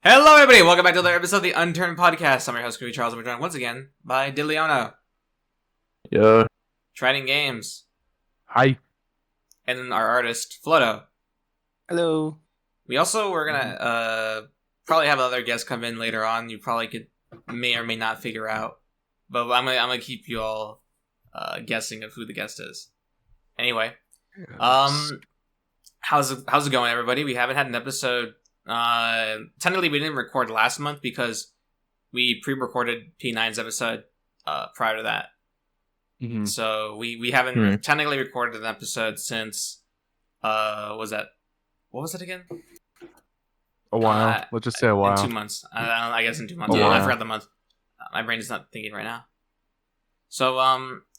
Hello, everybody! Welcome back to another episode of the Unturned Podcast. I'm your host, Scooby Charles, and we're joined once again by DeLeono, Yeah. Trading Games, Hi. and our artist, Flodo. Hello. We also were gonna probably have other guests come in later on. You probably may or may not figure out, but I'm gonna keep you all guessing of who the guest is. Anyway, how's it going, everybody? We haven't had an episode. Technically, we didn't record last month because we pre-recorded P9's episode prior to that. Mm-hmm. So we haven't technically recorded an episode since what was it again? A while. Let's just say a while. In 2 months. I guess in 2 months. A Yeah, I while. forgot the month. My brain is not thinking right now. So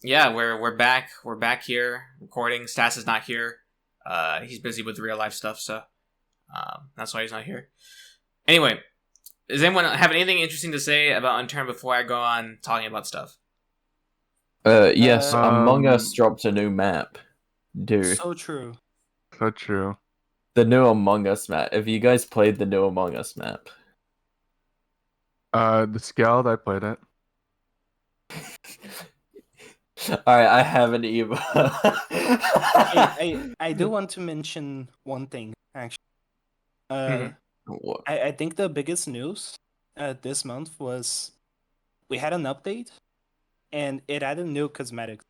yeah, we're back. We're back here recording. Stas is not here. He's busy with real life stuff, so that's why he's not here. Anyway, does anyone have anything interesting to say about Unturned before I go on talking about stuff? Yes, Among Us dropped a new map. Dude, So true. So true. the new Among Us map. Have you guys played the new Among Us map? The Scald, I played it. Alright, I haven't either. I do want to mention one thing, actually. Mhm. What? I think the biggest news this month was we had an update, and it added new cosmetics.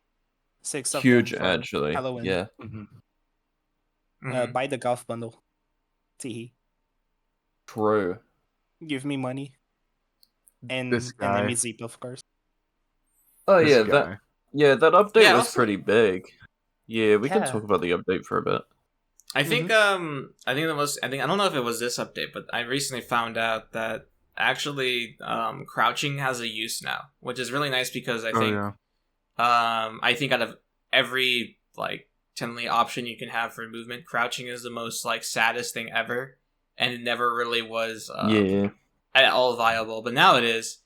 6 of them Huge, for actually. Halloween. Yeah. Mhm. Buy the golf bundle. Teehee. True. Give me money. And This guy. enemy Zeep, of course. Oh This yeah, guy. that update Yeah, was also- pretty big. Yeah, we can Yeah. talk about the update for a bit. I think I don't know if it was this update, but I recently found out that actually crouching has a use now, which is really nice because I think out of every like tenly option you can have for movement, crouching is the most like saddest thing ever, and it never really was Yeah. at all viable, but now it is,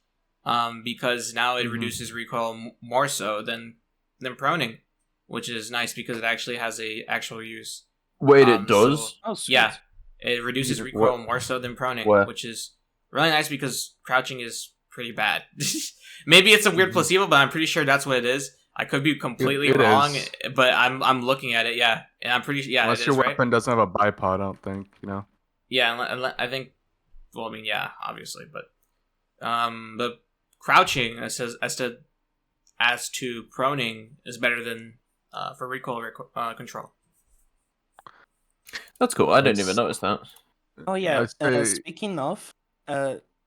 because now it Mhm. reduces recoil more so than proning, which is nice because it actually has a actual use. Wait, it does? so- Oh, sweet. Yeah, it reduces What- recoil more so than proning, Where? which is really nice because crouching is pretty bad. Maybe it's a weird Mhm. placebo, but I'm pretty sure that's what it is. I could be completely It wrong, is. but I'm looking at it, yeah, and I'm pretty Unless it your is, right? weapon doesn't have a bipod, I don't think, Yeah, I think. Well, I mean, yeah, obviously, but the crouching as to proning is better than for recoil control. That's cool. I didn't Nice. even notice that. Oh, yeah. I'd say- Speaking of,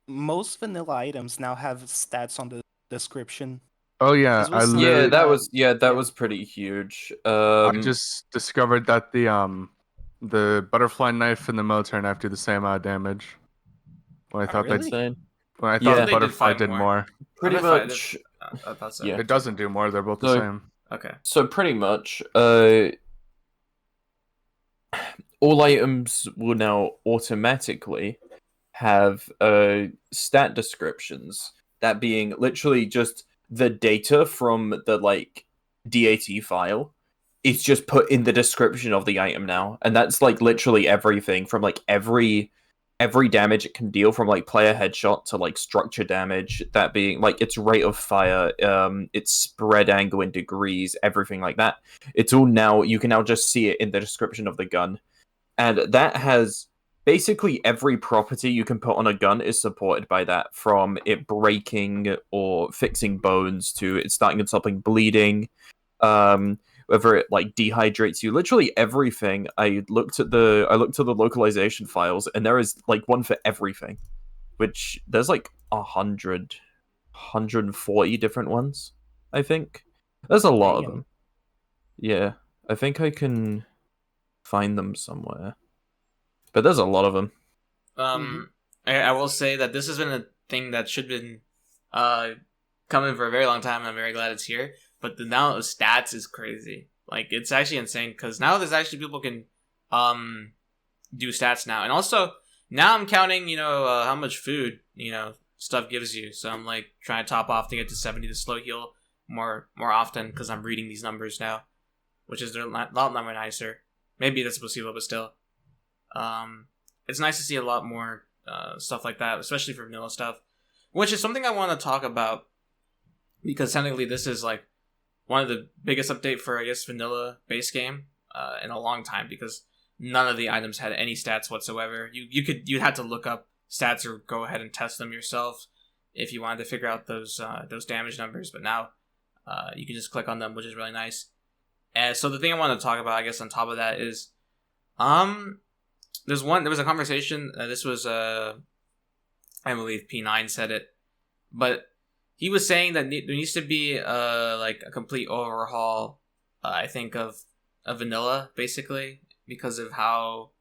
most vanilla items now have stats on the description. Oh yeah, This was I something- Yeah, literally, that yeah. was pretty huge. I just discovered that the butterfly knife and the military knife do the same amount of damage. When I Oh, thought really? insane. when I Yeah. thought They the did butterfly five did more. more. Pretty I thought much. I thought so. Yeah. It doesn't do more. They're both the So- same. Okay. So pretty much, all items will now automatically have stat descriptions. That being literally just the data from the like DAT file is just put in the description of the item now, and that's like literally everything from like every damage it can deal, from like player headshot to like structure damage, that being like its rate of fire, its spread angle in degrees, everything like that. It's all now, you can now just see it in the description of the gun. And that has basically every property you can put on a gun is supported by that, from it breaking or fixing bones to it starting and stopping bleeding, whether it like dehydrates you, literally everything. I looked at the localization files, and there is like one for everything, which there's like 140 different ones, I think. There's a lot of Damn. them. Yeah, I think I can find them somewhere, but there's a lot of them. I will say that this has been a thing that should have been coming for a very long time, and I'm very glad it's here. But the amount of stats is crazy. Like, it's actually insane, because now there's actually people can do stats now. And also, now I'm counting, how much food, stuff gives you. So I'm, like, trying to top off to get to 70 to slow heal more often, because I'm reading these numbers now, which is a lot nicer. Maybe that's placebo, but still. It's nice to see a lot more stuff like that, especially for vanilla stuff, which is something I want to talk about because technically this is like one of the biggest update for, I guess, vanilla base game in a long time, because none of the items had any stats whatsoever. You'd have to look up stats or go ahead and test them yourself if you wanted to figure out those damage numbers. But now you can just click on them, which is really nice. And so the thing I want to talk about, I guess, on top of that is, there was a conversation. This was I believe P9 said it, but he was saying that there needs to be like a complete overhaul, I think, of vanilla, basically, because of how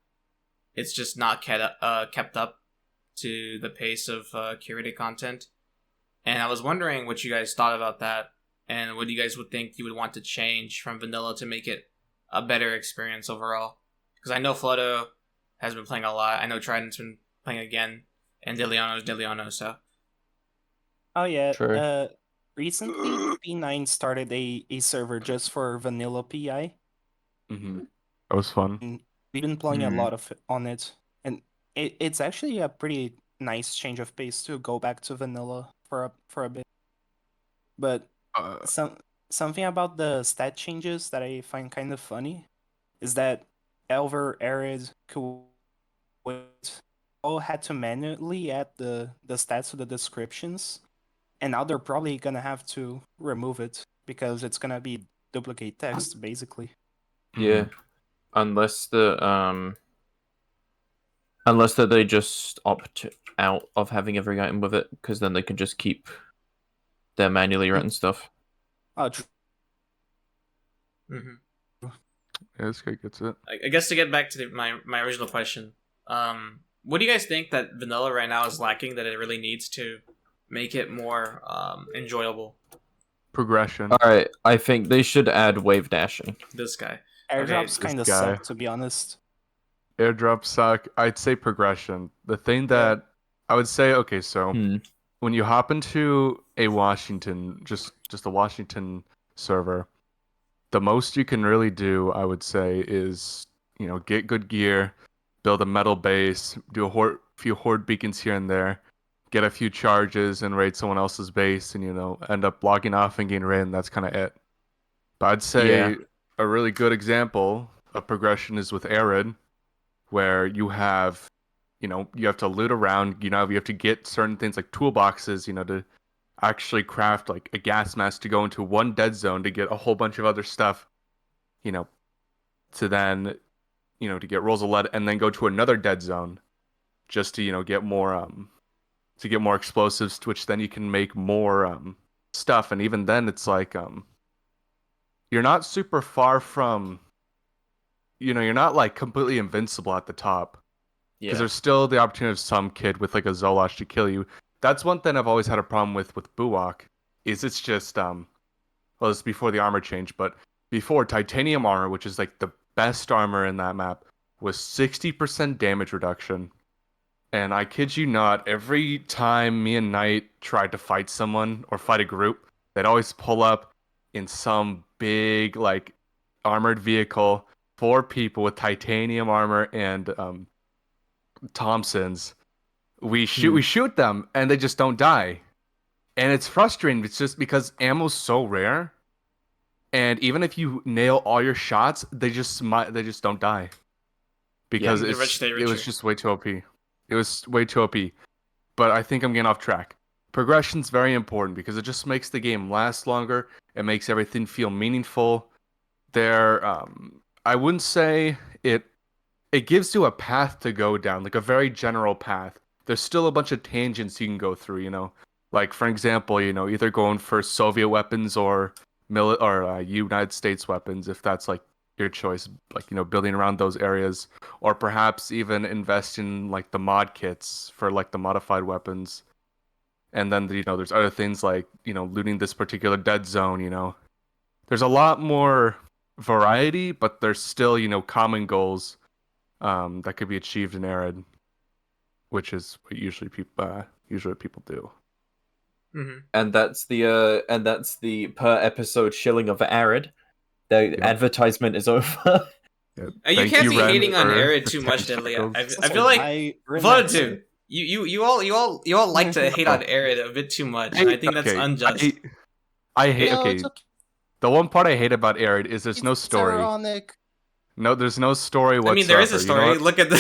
it's just not kept up to the pace of curated content. And I was wondering what you guys thought about that, and what you guys would think you would want to change from vanilla to make it a better experience overall. Because I know Flodo has been playing a lot. I know Trident's been playing again, and DeLeono's, so. Oh yeah. True. Recently, P9 started a server just for vanilla PI. Mm-hmm. That was fun. And we've been playing a lot of on it, and it's actually a pretty nice change of pace to go back to vanilla for a bit. But something about the stat changes that I find kind of funny is that Elver, Arid, Kuwait all had to manually add the stats to the descriptions, and now they're probably gonna have to remove it because it's gonna be duplicate text, basically. Yeah, unless that they just opt out of having every item with it, because then they can just keep their manually written stuff. Oh, true. Mm-hmm. Yeah, this guy gets it. I guess to get back to my original question, what do you guys think that vanilla right now is lacking that it really needs to make it more enjoyable? Progression. Alright, I think they should add wave dashing. This guy. Airdrops Okay, kind of this guy. suck, to be honest. Airdrops suck. I'd say progression. The thing that I would say, okay, so when you hop into a Washington, just a Washington server, the most you can really do, I would say, is, get good gear, build a metal base, do a few horde beacons here and there, get a few charges and raid someone else's base, and end up logging off and getting raid, and that's kind of it. But I'd say a really good example of progression is with Arid, where you have to loot around, you have to get certain things like toolboxes, to actually craft like a gas mask to go into one dead zone to get a whole bunch of other stuff, to then, to get rolls of lead and then go to another dead zone just to, get more, to get more explosives, which then you can make more, stuff. And even then it's like, you're not super far from, you're not like completely invincible at the top. Because there's still the opportunity of some kid with like a Zolosh to kill you. That's one thing I've always had a problem with Buwok, is it's just, well, it's before the armor change, but before, titanium armor, which is like the best armor in that map, was 60% damage reduction. And I kid you not, every time me and Knight tried to fight someone or fight a group, they'd always pull up in some big like armored vehicle, 4 people with titanium armor and Thompsons. We shoot them and they just don't die, and it's frustrating. It's just because ammo's so rare, and even if you nail all your shots, they just don't die because it was just way too OP. It was way too OP. But I think I'm getting off track. Progression's very important because it just makes the game last longer. It makes everything feel meaningful. I wouldn't say it gives you a path to go down, like a very general path. There's still a bunch of tangents you can go through, Like, for example, either going for Soviet weapons or United States weapons, if that's, like, your choice. Like, building around those areas. Or perhaps even invest in, like, the mod kits for, like, the modified weapons. And then, there's other things like, looting this particular dead zone, There's a lot more variety, but there's still, common goals that could be achieved in Arid, which is what usually people do. Mm-hmm. And that's the per episode shilling of Arid. The advertisement is over. You can't be hating on Arid too much, Deadly. I feel like Flood too. You all like to hate on Arid a bit too much, and I think that's unjust. I hate. No, Okay, it's okay. the one part I hate about Arid is there's no It's story. ironic. No, there's no story whatsoever. I mean, there is a story. You know Look at the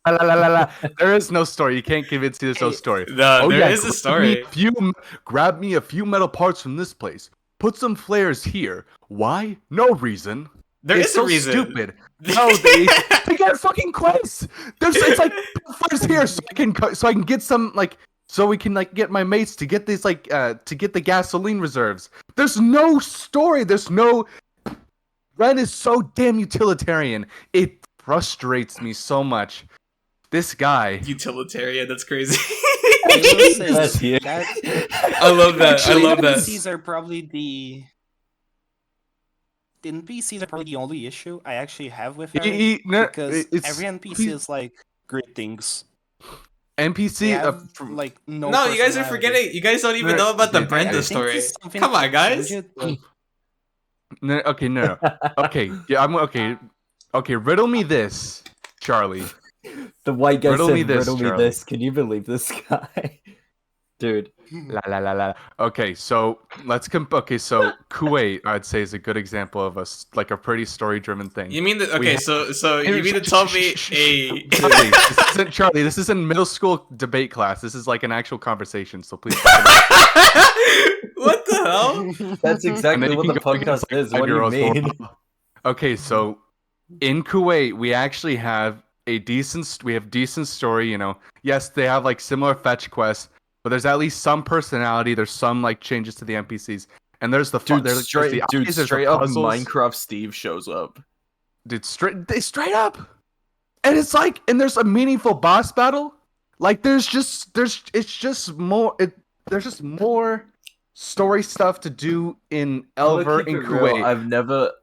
diorite. There is no story. You can't convince me there's no story. No, there is a story. Grab me a few metal parts from this place. Put some flares here. Why? No reason. There it's is so a reason. Stupid. No, they got fucking quests. It's like flares here so I can get some like so we can like get my mates to get these like to get the gasoline reserves. There's no story. There's no. Ren is so damn utilitarian. It frustrates me so much. This guy. Utilitarian, that's crazy. That's here. I love that. I love that. NPCs are probably the NPCs are probably the only issue I actually have with it. Because every NPC is like greetings. NPC like no. No, you guys are forgetting. You guys don't even know about the Brenda story. Come on, guys. No, okay, no. Okay, yeah, I'm okay. Okay, riddle me this, Charlie. The white guy riddle said, me this, riddle me this. Can you believe this guy? Dude. La la la la. Okay, so let's okay, so Kuwait, I'd say, is a good example of like a pretty story-driven thing. You mean that? Okay, so you mean to tell me Charlie, this isn't middle school debate class. This is like an actual conversation. So please. What the hell? That's exactly what the podcast is. What do you mean? Okay, so in Kuwait, we actually have decent story. You know, yes, they have like similar fetch quests. But there's at least some personality. There's some like changes to the NPCs, and there's the fun. There's straight up Minecraft Steve shows up. Dude, straight up, and it's like, and there's a meaningful boss battle. Like there's just more story stuff to do in Elver in Kuwait.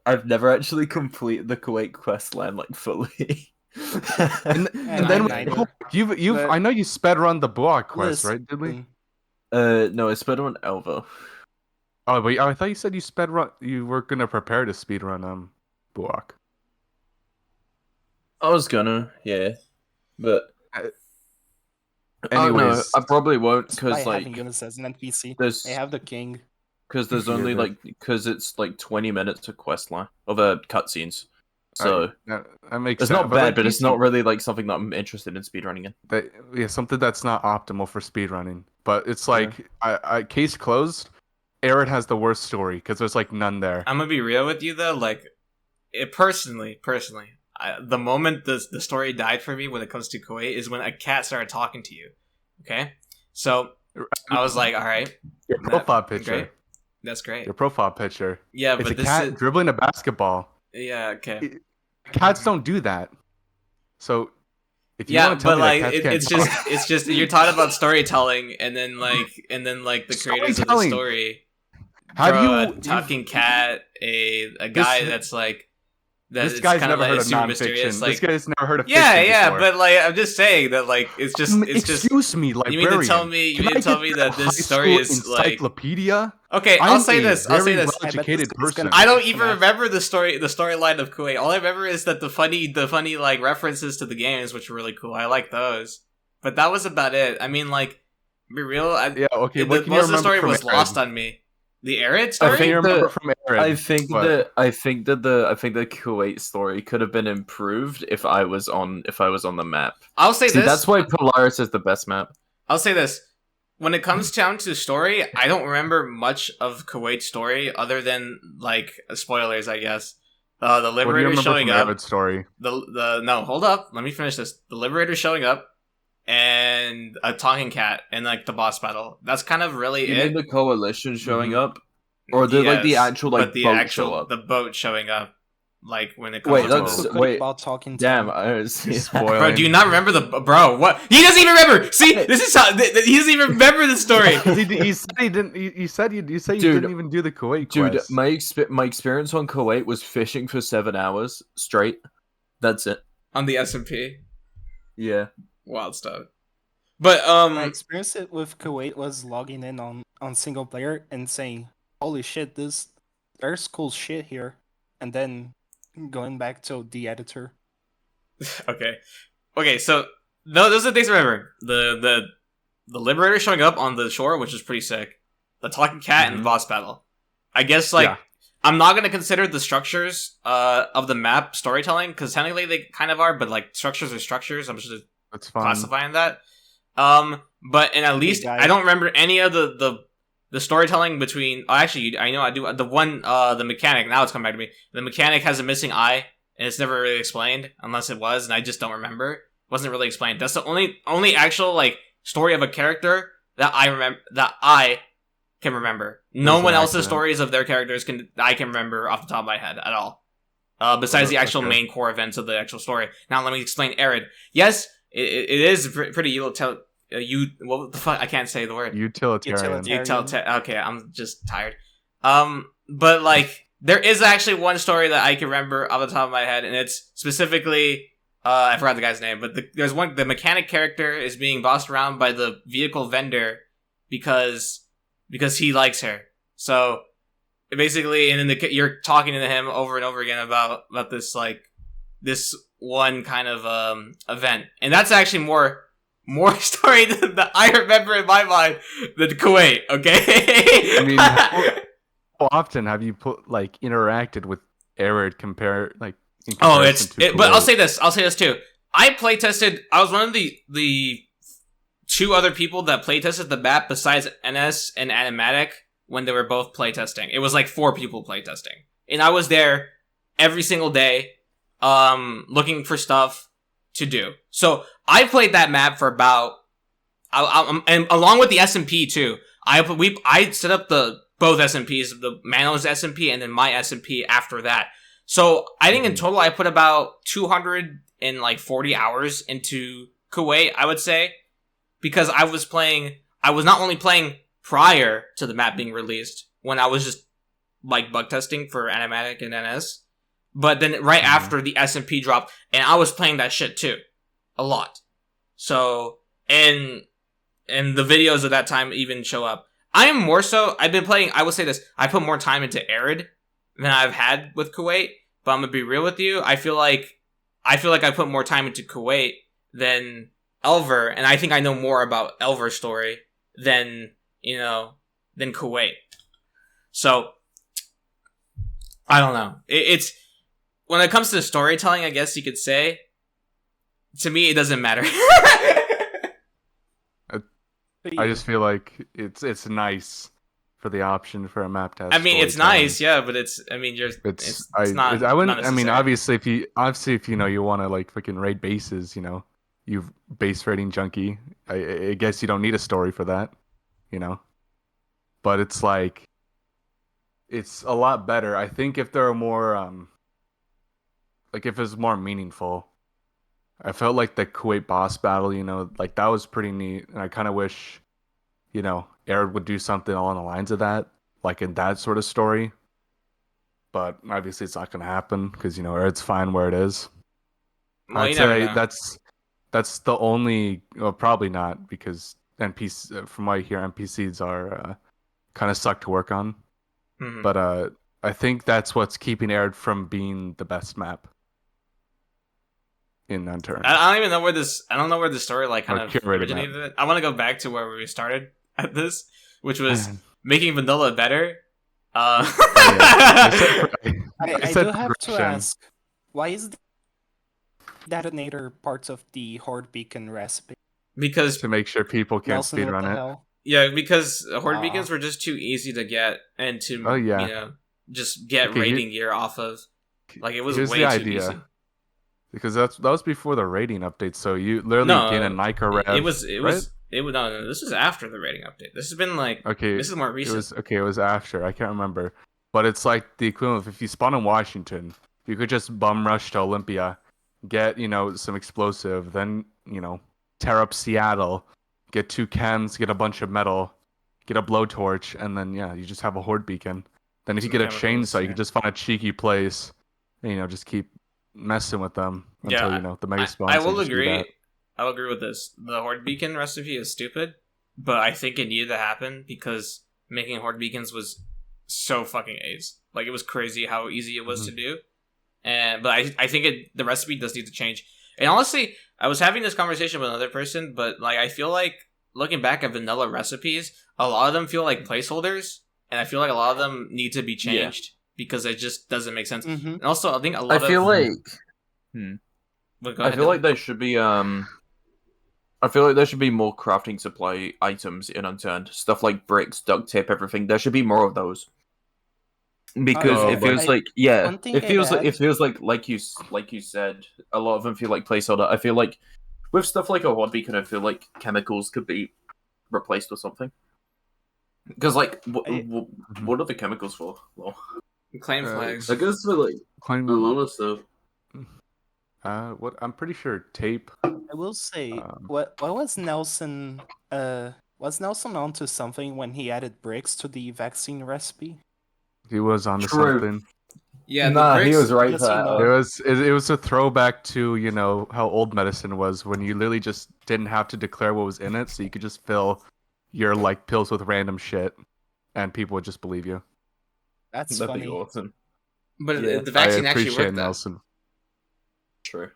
I've never actually completed the Kuwait questline like fully. and then I know you sped run the Boak quest, right? Did we? No, I sped run Elva. Oh, but I thought you said you were gonna prepare to speed run Boak. I was gonna, yeah, but anyways, no, I probably won't because like Eunice as an NPC. They have the king. Because there's only because it's like 20 minutes of questline of cutscenes. So that makes it's sense. not bad, but it's not really like something that I'm interested in speedrunning in. Yeah, something that's not optimal for speedrunning. But it's like, I case closed. Arid has the worst story because there's like none there. I'm gonna be real with you though. Like, personally, the moment the story died for me when it comes to Kuwait is when a cat started talking to you. Okay, so I was like, all right, your profile picture. Great. That's great. Your profile picture. Yeah, it's but a cat dribbling a basketball. Yeah, okay. Cats don't do that. So if you want to but tell me like that cats it's just you're talking about storytelling and then like the creators of the story. Talking cat, a guy that's like this guy's never heard of nonfiction. Like, this guy's never heard of fiction before. But like I'm just saying that like it's just excuse me, librarian. You mean to tell me that this story is like encyclopedia? Okay, I'll say this. Well-educated person. I don't even remember the storyline of Kuwait. All I remember is that the funny like references to the games, which were really cool. I like those, but that was about it. I mean, like, be real. Most of the story was lost on me. The Arid story. I think the Kuwait story could have been improved if I was on the map. I'll say this. That's why Polaris is the best map. I'll say this. When it comes down to story, I don't remember much of Kuwait's story other than like spoilers, I guess. The Liberator showing up. Arid story? No, hold up. Let me finish this. The Liberator showing up and a talking cat and like the boss battle. That's kind of really you it. Mean the coalition showing up, or like the actual boat show up? The boat showing up. Like when it comes about talking. Damn, bro, do you not remember what? He doesn't even remember. See, this is how he doesn't even remember the story. You said he didn't. You said you didn't even do the Kuwait quest. Dude, my experience on Kuwait was fishing for 7 hours straight. That's it. On the SMP. Yeah. Wild stuff. But my experience with Kuwait was logging in on single player and saying, "Holy shit, there's cool shit here," and then going back to the editor. Okay, so No, those are the things to remember. The Liberator showing up on the shore, which is pretty sick. The talking cat and the boss battle. I guess, like, I'm not going to consider the structures of the map storytelling, because technically they kind of are, but, like, structures are structures. I'm just classifying that. But, and at least, I don't remember any of the storytelling between... Oh, actually, I know I do. The one, the mechanic, now it's coming back to me. The mechanic has a missing eye, and it's never really explained, unless it was, and I just don't remember. It wasn't really explained. That's the only actual, like, story of a character that I can remember. No one else's stories of their characters I can remember off the top of my head at all. Besides the actual main core events of the actual story. Now let me explain Arid. Yes, it is pretty utilitarian. What the fuck? I can't say the word. Utilitarian. Okay, I'm just tired. But like there is actually one story that I can remember off the top of my head, and it's specifically I forgot the guy's name, but there's one. The mechanic character is being bossed around by the vehicle vendor because he likes her. So basically, and then you're talking to him over and over again about this this one kind of event, and that's actually more story than that I remember in my mind than Kuwait. Okay. I mean, how often have you interacted with Arid but I'll say this too. I playtested. I was one of the two other people that playtested the map besides NS and Animatic when they were both playtesting. It was like 4 people playtesting, and I was there every single day, looking for stuff to do. So I played that map for about, and along with the SMP too. I set up both SMPs, the Manos SMP and then my SMP after that. So I think in total I put about 240 hours into Kuwait, I would say, because I was not only playing prior to the map being released, when I was just like bug testing for Animatic and NS, but then right after the SMP dropped, and I was playing that shit too, a lot. So, and the videos of that time even show up. I've been playing, I will say this, I put more time into Arid than I've had with Kuwait, but I'm gonna be real with you. I feel like I put more time into Kuwait than Elver, and I think I know more about Elver's story than Kuwait. So, I don't know. It's when it comes to storytelling, I guess you could say, to me, it doesn't matter. I just feel like it's nice for the option for a map test. I mean, it's nice, yeah, but it's not. I wouldn't. Not I mean, obviously, if you want to like freaking raid bases, you base raiding junkie. I guess you don't need a story for that, But it's like, it's a lot better. I think if there are more, if it's more meaningful. I felt like the Kuwait boss battle, that was pretty neat, and I kind of wish, Arid would do something along the lines of that, like in that sort of story. But obviously, it's not going to happen because Arid's fine where it is. Well, I'd say that's the only, well, probably not, because NPC, from what I hear, NPCs are kind of suck to work on. Mm-hmm. But I think that's what's keeping Arid from being the best map in Unturned. I don't even know where the story kind of originated. I want to go back to where we started at this, which was making vanilla better. I do have to ask, why is the detonator parts of the Horde Beacon recipe? Because to make sure people can't speedrun it. Hell? Yeah, because Horde Beacons were just too easy to get and to just get raiding gear off of. Like, it was way too easy. Because that was before the rating update, so you literally gain a Nika rev. No, this was after the rating update. This has been this is more recent. It was after. I can't remember. But it's like the equivalent of if you spawn in Washington, you could just bum rush to Olympia, get, some explosive, then, tear up Seattle, get 2 chems, get a bunch of metal, get a blowtorch, and then, you just have a Horde Beacon. Then if you get a chainsaw, you can just find a cheeky place, and, just keep messing with them until the mega spawns. I will agree. I will agree with this. The Horde Beacon recipe is stupid, but I think it needed to happen because making Horde Beacons was so fucking ace. Like, it was crazy how easy it was to do. But I think the recipe does need to change. And honestly, I was having this conversation with another person, but like I feel like looking back at vanilla recipes, a lot of them feel like placeholders, and I feel like a lot of them need to be changed because it just doesn't make sense. Mm-hmm. And also, I think a lot of I feel like I I feel like there should be I feel like there should be more crafting supply items in Unturned. Stuff like bricks, duct tape, everything. There should be more of those. Because Oh, it feels like one thing it feels like you said, a lot of them feel like placeholder. I feel like with stuff like a horde beacon, I feel like chemicals could be replaced with something. Because like what are the chemicals for? Well, claim flags. I guess for like a lot of stuff. What I'm pretty sure tape. I will say, what was Nelson? Was Nelson onto something when he added bricks to the vaccine recipe? He was onto True. something. Yeah, nah, the bricks, he was right Yes, for you that. know. It was a throwback to how old medicine was when you literally just didn't have to declare what was in it, so you could just fill your like pills with random shit, and people would just believe you. That's That'd funny. be awesome. but Yeah. the vaccine I actually appreciate worked. Nelson. True.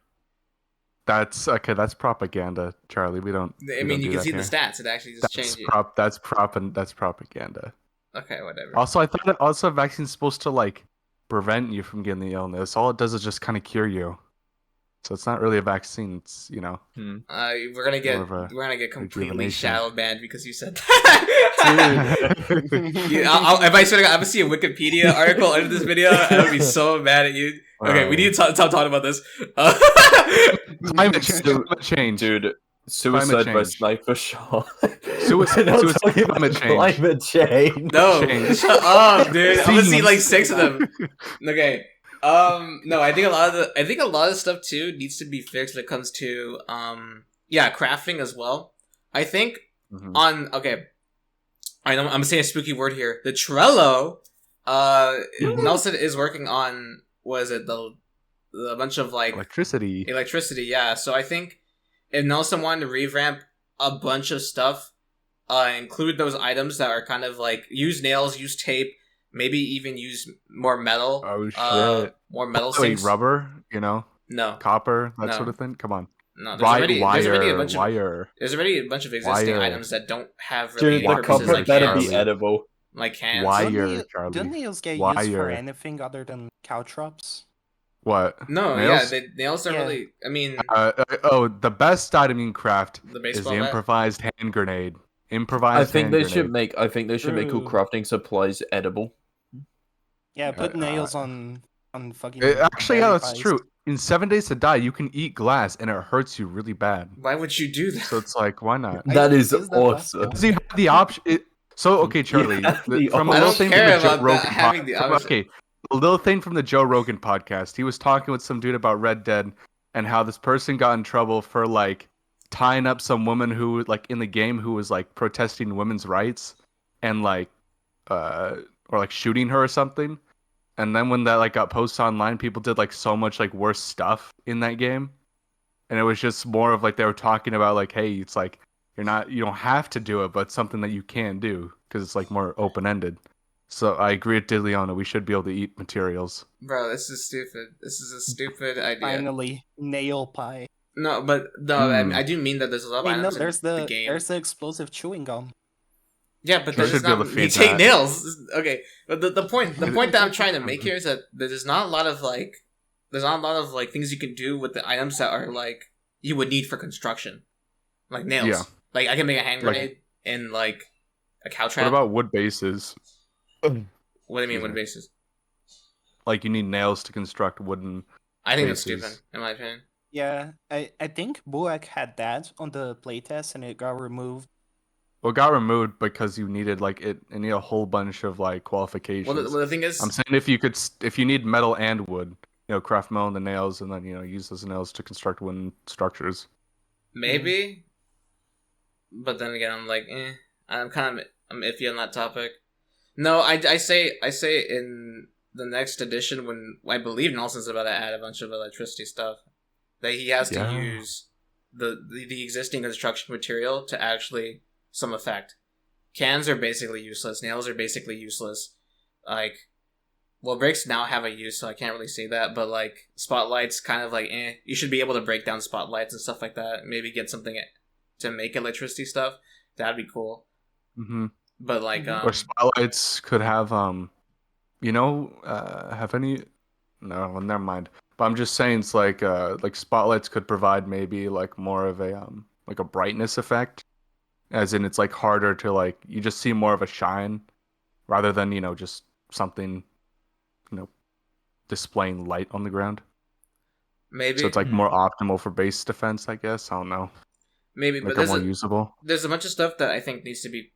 That's okay. That's propaganda, Charlie. We don't. I mean, you can see the stats. It actually just changed it. That's propaganda. Okay, whatever. Also, I thought that a vaccine's supposed to like prevent you from getting the illness. All it does is just kind of cure you. So it's not really a vaccine. It's we're gonna get more of a completely rejuvenation. shadow banned because you said that. If I said I'm gonna see a Wikipedia article under this video, I would be so mad at you. Okay, we need to stop talking about this. Climate change, Dude. Suicide by change. sniper shot. Suicide, Climate change. No, Change. shut up, dude. I'm gonna see Scenes. like 6 of them. Okay. No, I think a lot of stuff too needs to be fixed when it comes to crafting as well. I think I'm gonna say a spooky word here. The Trello, Nelson is working on. Was it the bunch of like electricity? Yeah. So I think if Nelson wanted to revamp a bunch of stuff, include those items that are kind of like use nails, use tape, maybe even use more metal. Oh shit! More metal Wait, things. rubber? No. Copper, that No. sort of thing. Come on. No, Wire. There's already a bunch of existing Wire. items that don't have really Dude, the purposes copper like better cans. be edible. Like cans. Wire, Charlie. Do nails get used for Wire. anything other than caltrops? What? No, Nails? nails don't Yeah. really. I mean, The best item you can craft the is baseball the bat. improvised hand grenade. I Improvised think hand they grenade. should make cool True. crafting supplies edible. Yeah, put nails on fucking. Actually, yeah, berry that's pies. true. In 7 Days to Die, you can eat glass and it hurts you really bad. Why would you do that? So it's like, why not? That is Is that awesome. possible? Because you have the option. So okay, Charlie. Yeah, the from a I little don't thing care from the Joe about Rogan that, having the option. Okay, a little thing from the Joe Rogan podcast. He was talking with some dude about Red Dead and how this person got in trouble for like tying up some woman who like in the game who was like protesting women's rights and like or like shooting her or something. And then when that like got posted online, people did like so much like worse stuff in that game. And it was just more of like they were talking about like, hey, it's like you don't have to do it, but it's something that you can do because it's like more open ended. So I agree with Didleona. We should be able to eat materials. Bro, this is stupid. This is a stupid idea. Finally, nail pie. No, but no, I do mean that there's a lot of Wait, no, items there's in the game. there's the explosive chewing gum. Yeah, but We there's should be able not. to You feed take that. nails. Okay, but the point that I'm trying to make here is that there's not a lot of like things you can do with the items that are like you would need for construction, like nails. Yeah. Like I can make a hand Like- grenade and like a cow trap. What about wood bases? What do you mean wood bases? Like you need nails to construct wooden. I think that's bases. stupid, in my opinion. Yeah, I think Buak had that on the playtest and it got removed. Well, it got removed because you needed like it need a whole bunch of like qualifications. Well, the thing is, I'm saying if you need metal and wood, craft metal and the nails, and then use those nails to construct wooden structures. maybe. But then again, I'm like, I'm iffy on that topic. No, I say in the next edition when I believe Nelson's about to add a bunch of electricity stuff that he has to use the existing construction material to actually some effect. Cans are basically useless. Nails are basically useless. Like well, breaks now have a use, so I can't really say that. But like spotlights, kind of like, you should be able to break down spotlights and stuff like that. Maybe get something to make electricity stuff. That'd be cool. Mm-hmm. But like, or spotlights could have have any? No, well, never mind. But I'm just saying, it's like spotlights could provide maybe like more of a like a brightness effect, as in it's like harder to like you just see more of a shine, rather than just something displaying light on the ground. maybe. So it's like more optimal for base defense, I guess. I don't know. Maybe, Make but it more usable. There's a bunch of stuff that I think needs to be,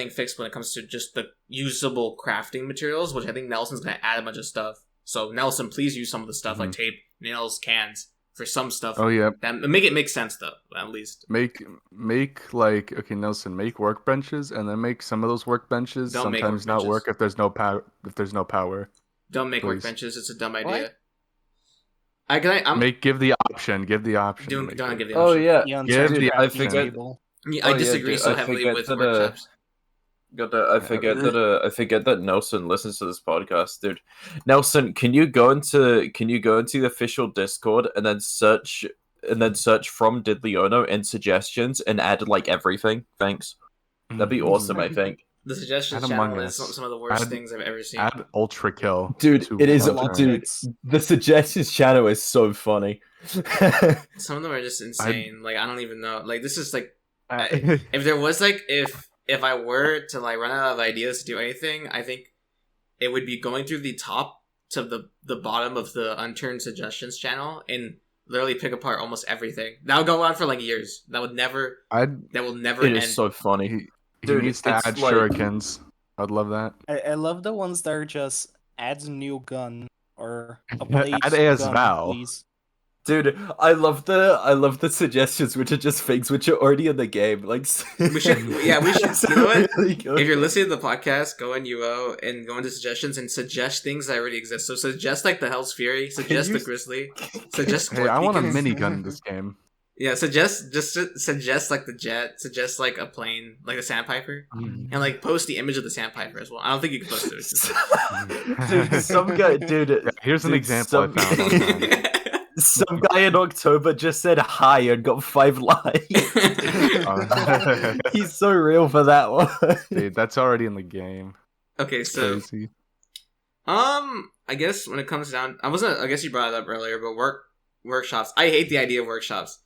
fixed when it comes to just the usable crafting materials, which I think Nelson's gonna add a bunch of stuff. So Nelson, please use some of the stuff like tape, nails, cans for some stuff. Oh yeah. That make it make sense though, at least. Make like Nelson, make workbenches, and then make some of those workbenches Don't make sometimes not workbenches. work if there's no power. Don't make Please. workbenches. It's a dumb idea. What? Give the option. Give the option. Don't give the option. Oh yeah, The Yeah, Unturned dude, I crafting forget- table. Yeah, I disagree so I heavily forget with that, workshops. I forget that Nelson listens to this podcast, dude. Nelson, can you go into the official Discord and then search from Didliono in suggestions and add like everything? Thanks. That'd be awesome, I think. The suggestions Add channel Among is Us. some of the worst Add- things I've ever seen. Add Ultra Kill. Dude, to it is Unturned. dude. The suggestions channel is so funny. Some of them are just insane. Like I don't even know. Like this is like I- if there was like if I were to like run out of ideas to do anything, I think it would be going through the top to the bottom of the Unturned suggestions channel and literally pick apart almost everything. That would go on for like years. That will never It end. is so funny. He Dude, needs to it's add like- shurikens. I'd love that. I love the ones that are just add new gun or a blade Add AS gun, Val. please. Dude, I love the suggestions which are just things which are already in the game. Like We should. You know what? Really good. If you're listening to the podcast, go in UO and go into suggestions and suggest things that already exist. So suggest like the Hell's Fury, suggest you- the Grizzly, suggest. Hey, I want a Beacons. minigun in this game. Yeah, suggest like the jet, suggest like a plane, like a sandpiper, and like post the image of the sandpiper as well. I don't think you can post it. It's just- Dude, some guy, dude. Here's an dude, example I found online. Some guy in October just said hi and got 5 likes. He's so real for that one. Dude, that's already in the game. Okay, so Crazy. I guess when it comes down, I guess you brought it up earlier, but workshops. I hate the idea of workshops.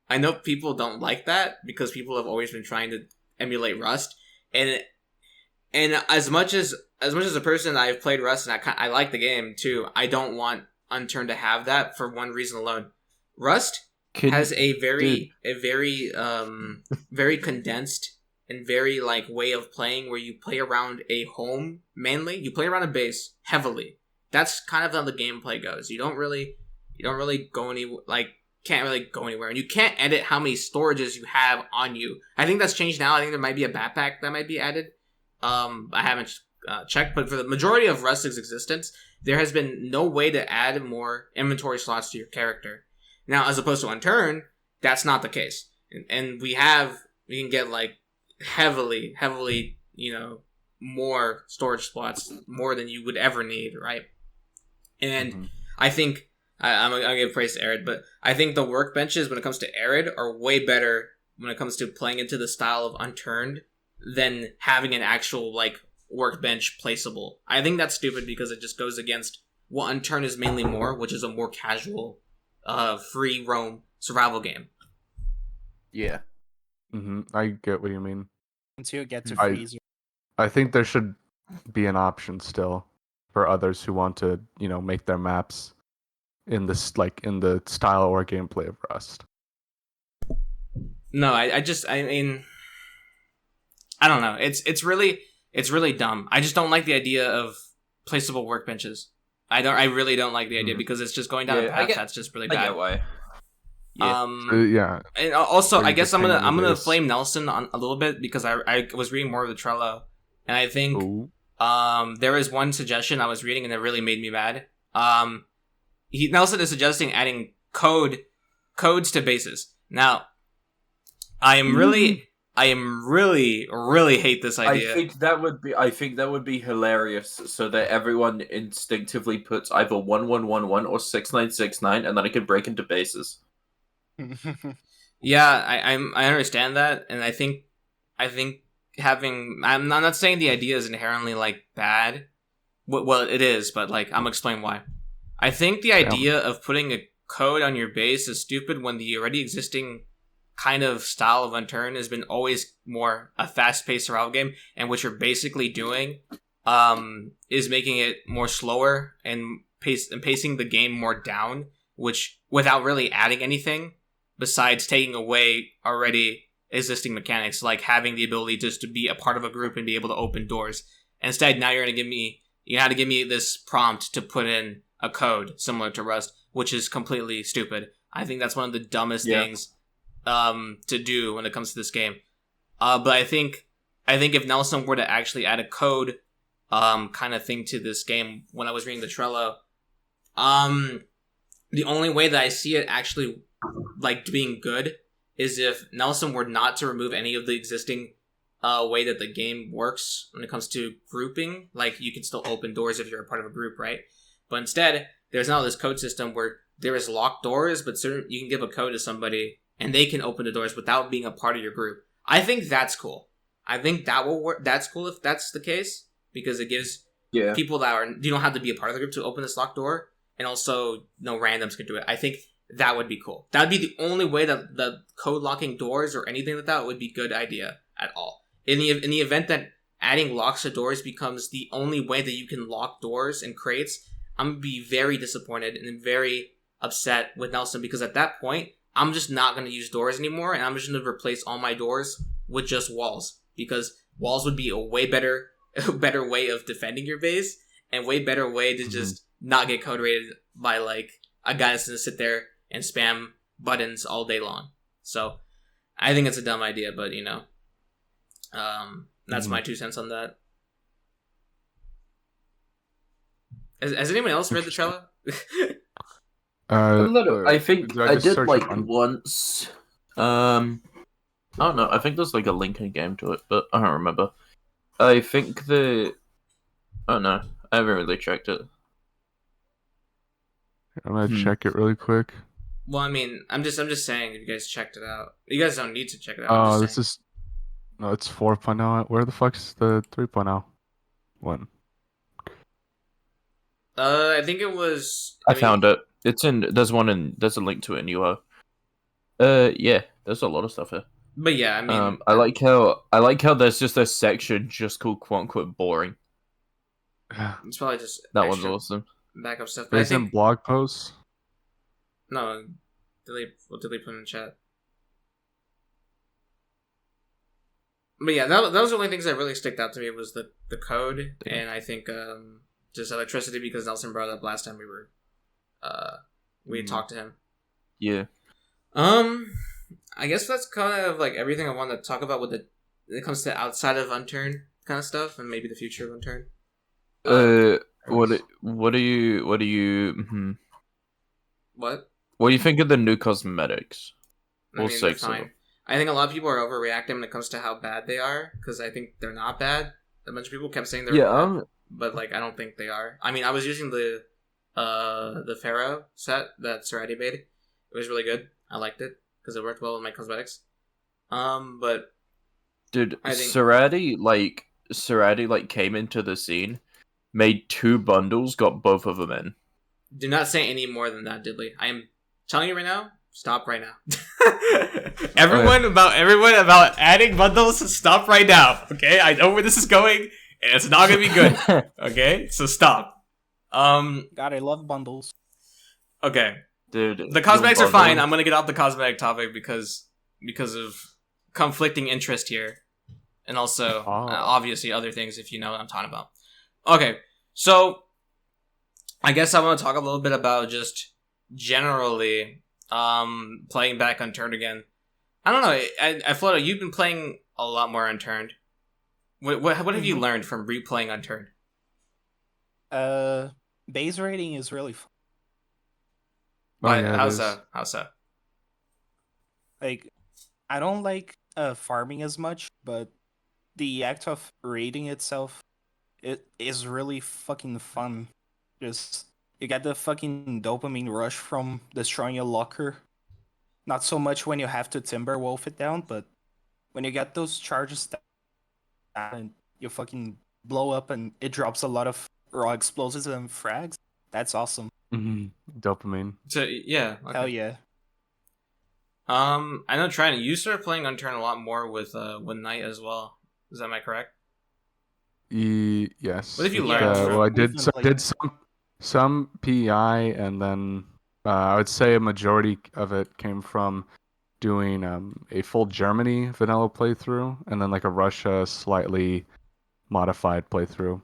I know people don't like that because people have always been trying to emulate Rust, and as much as a person, I've played Rust and I like the game too. I don't want Unturned to have that for one reason alone. Rust has a very very condensed and very like way of playing where you play around a home mainly. You play around a base heavily. That's kind of how the gameplay goes. You don't really go can't really go anywhere, and you can't edit how many storages you have on you. I think that's changed now. I think there might be a backpack that might be added. I haven't checked, but for the majority of Rust's existence, there has been no way to add more inventory slots to your character. Now, as opposed to Unturned, that's not the case, and we can get like heavily, more storage slots, more than you would ever need, right? And I think I'm gonna give praise to Arid, but I think the workbenches when it comes to Arid are way better when it comes to playing into the style of Unturned than having an actual like workbench placeable. I think that's stupid because it just goes against what Unturned is mainly more, which is a more casual, free roam survival game. Yeah. I get what you mean. Until you get to I- freezer. I think there should be an option still for others who want to, make their maps in this in the style or gameplay of Rust. No, I mean, I don't know. It's really dumb. I just don't like the idea of placeable workbenches. I really don't like the idea because it's just going down a Yeah, I path that's just really bad. I get why. Yeah. Yeah. And also, Or you I guess just I'm hang gonna on the base. flame Nelson on a little bit because I was reading more of the Trello, and I think Ooh. there was one suggestion I was reading and it really made me mad. Nelson is suggesting adding codes to bases. Now, I'm really I am really hate this idea. I think that would be hilarious, so that everyone instinctively puts either 1111 or 6969, and then it can break into bases. Yeah, I understand that, and I think having I'm not saying the idea is inherently like bad. Well, it is, but like I'm explaining why. I think the idea of putting a code on your base is stupid when the already existing kind of style of Unturned has been always more a fast-paced survival game, and what you're basically doing is making it more slower and pacing the game more down, which without really adding anything besides taking away already existing mechanics, like having the ability just to be a part of a group and be able to open doors. Instead, now you have to give me this prompt to put in a code similar to Rust, which is completely stupid. I think that's one of the dumbest things to do when it comes to this game. But I think if Nelson were to actually add a code kind of thing to this game, when I was reading the Trello, the only way that I see it actually like being good is if Nelson were not to remove any of the existing way that the game works when it comes to grouping. Like, you can still open doors if you're a part of a group, right? But instead, there's now this code system where there is locked doors, but you can give a code to somebody and they can open the doors without being a part of your group. I think that's cool. I think that will work. That's cool if that's the case, because it gives people you don't have to be a part of the group to open this locked door, and also no randoms can do it. I think that would be cool. That would be the only way that the code locking doors or anything like that would be a good idea at all. In the event that adding locks to doors becomes the only way that you can lock doors and crates, I'm going to be very disappointed and very upset with Nelson, because at that point, I'm just not going to use doors anymore, and I'm just going to replace all my doors with just walls, because walls would be a way better way of defending your base, and way better way to just not get code rated by like a guy that's going to sit there and spam buttons all day long. So I think it's a dumb idea, but that's my 2 cents on that. Has anyone else read the Trello? A little. I think I did like on... once. I don't know. I think there's like a link in game to it, but I don't remember. I think oh no, I haven't really checked it. I'm gonna check it really quick. Well, I mean, I'm just saying, if you guys checked it out, you guys don't need to check it out. Oh, this is no, it's 4.0. Where the fuck's the 3.0 one? I think it was. I found it. It's in. There's a link to it in UO. Yeah, there's a lot of stuff here. But yeah, I mean, I like how there's just a section just called "quote unquote" boring. It's probably just that one's awesome. Backup stuff. But I think blog posts. No, what did they put in the chat? But yeah, that was the only things that really sticked out to me was the code, and I think just electricity, because Nelson brought it up last time we had talked to him. Yeah. I guess that's kind of like everything I want to talk about when it comes to outside of Unturned kind of stuff, and maybe the future of Unturned. What do you What do you think of the new cosmetics? I mean, they're fine. I think a lot of people are overreacting when it comes to how bad they are, because I think they're not bad. A bunch of people kept saying they're bad, but like I don't think they are. I mean, I was using the Pharaoh set that Serati made. It was really good. I liked it because it worked well with my cosmetics. But dude, Serati came into the scene, made 2 bundles, got both of them in. Do not say any more than that, Diddley. I am telling you right now. Stop right now. Everyone about adding bundles, stop right now. Okay, I know where this is going, and it's not gonna be good. Okay, so stop. God, I love bundles. Okay, dude, the cosmetics are fine. I'm gonna get off the cosmetic topic because of conflicting interest here, and also obviously other things, if you know what I'm talking about. Okay, so I guess I want to talk a little bit about just generally playing back Unturned again. I don't know. Flodo, you've been playing a lot more Unturned. What have you learned from replaying Unturned? Base rating is really fun. How's that? Like, I don't like farming as much, but the act of raiding itself, it is really fucking fun. Just you get the fucking dopamine rush from destroying a locker. Not so much when you have to timber wolf it down, but when you get those charges down and you fucking blow up and it drops a lot of raw explosives and frags, that's awesome. Dopamine. So yeah, okay. Hell yeah. I know Trying you started playing Unturned a lot more with Night as well. Is that am I correct? Yes. What have you learned? Well, I did some PEI, and then I would say a majority of it came from doing a full Germany vanilla playthrough, and then like a Russia slightly modified playthrough.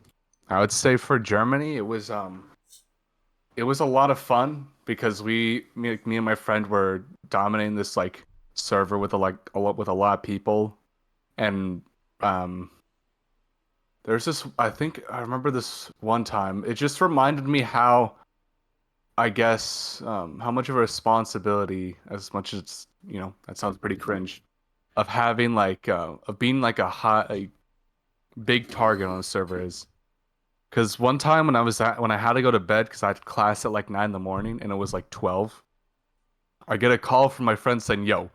I would say for Germany, it was a lot of fun because me and my friend were dominating this like server with a lot of people, and there's this, I think I remember this one time. It just reminded me how, I guess, how much of a responsibility, as much as, that sounds pretty cringe, of having like, of being like a big target on a server is. Because one time when I had to go to bed because I had class at like 9 in the morning and it was like 12, I get a call from my friend saying, "Yo,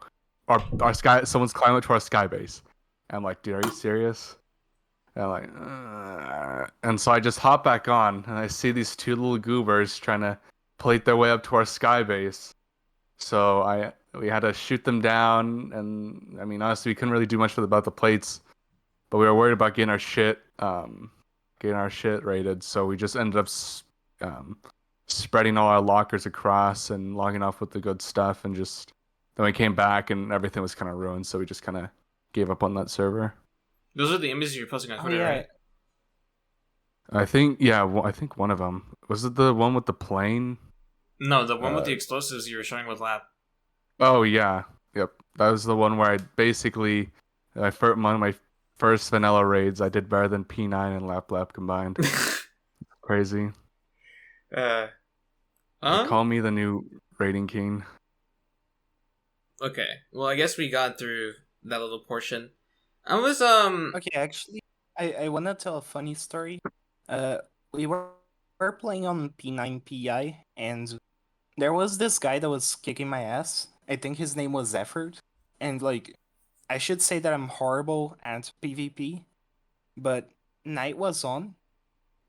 someone's climbing up to our sky base." And I'm like, "Dude, are you serious?" And I'm like, and so I just hop back on and I see these two little goobers trying to plate their way up to our sky base. So we had to shoot them down, and I mean honestly we couldn't really do much about the plates, but we were worried about getting our shit raided. So we just ended up spreading all our lockers across and logging off with the good stuff, and just then we came back and everything was kind of ruined. So we just kind of gave up on that server. Those are the images you're posting on Twitter, right? I think one of them. Was it the one with the plane? No, the one with the explosives you were showing with Lab. Oh yeah, yep. That was the one where I basically, one of my first vanilla raids, I did better than P9 and Lap combined. Crazy. Call me the new raiding king. Okay, well I guess we got through that little portion. I was Okay, actually, I wanna tell a funny story. We were playing on P9 PI, and there was this guy that was kicking my ass. I think his name was Effort, and like, I should say that I'm horrible at PvP, but night was on,